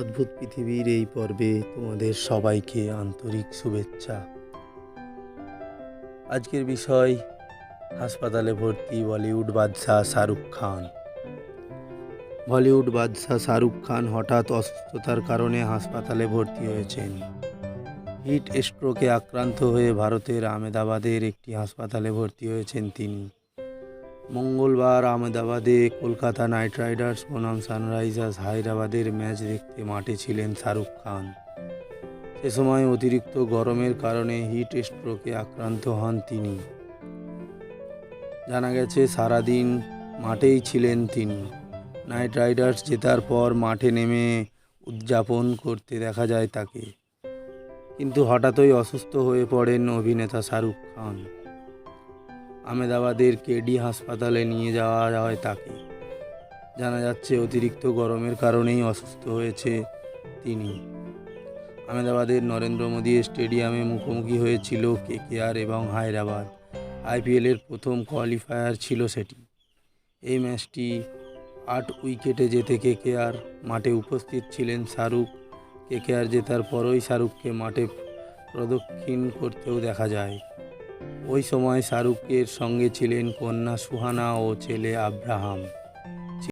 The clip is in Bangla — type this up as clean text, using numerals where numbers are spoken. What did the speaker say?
অদ্ভুত পৃথিবীর এই পর্বে তোমাদের সবাইকে আন্তরিক শুভেচ্ছা। আজকের বিষয় হাসপাতালে ভর্তি বলিউড বাদশাহ শাহরুখ খান। বলিউড বাদশাহ শাহরুখ খান হঠাৎ অসুস্থতার কারণে হাসপাতালে ভর্তি হয়েছেন। হিট স্ট্রোকে আক্রান্ত হয়ে ভারতের আহমেদাবাদের একটি হাসপাতালে ভর্তি হয়েছেন তিনি। মঙ্গলবার আহমেদাবাদে কলকাতা নাইট রাইডার্স বনাম সানরাইজার্স হায়দ্রাবাদের ম্যাচ দেখতে মাঠে ছিলেন শাহরুখ খান। সে সময় অতিরিক্ত গরমের কারণে হিট স্ট্রোকে আক্রান্ত হন তিনি। জানা গেছে সারাদিন মাঠেই ছিলেন তিনি। নাইট রাইডার্স জেতার পর মাঠে নেমে উদযাপন করতে দেখা যায় তাকে, কিন্তু হঠাৎই অসুস্থ হয়ে পড়েন অভিনেতা শাহরুখ খান। আহমেদাবাদের কেডি হাসপাতালে নিয়ে যাওয়া হয় তাকে। জানা যাচ্ছে অতিরিক্ত গরমের কারণেই অসুস্থ হয়েছে তিনি। আহমেদাবাদের নরেন্দ্র মোদী স্টেডিয়ামে মুখোমুখি হয়েছিল কেকেআর এবং হায়দ্রাবাদ। আইপিএলের প্রথম কোয়ালিফায়ার ছিল সেটি। এই ম্যাচটি 8 উইকেটে জেতে কেকেআর। মাঠে উপস্থিত ছিলেন শাহরুখ। কেকেআর জেতার পরই শাহরুখকে মাঠে প্রদক্ষিণ করতেও দেখা যায়। ওই সময় শাহরুখের সঙ্গে ছিলেন কন্যা সুহানা ও ছেলে আব্রাহাম।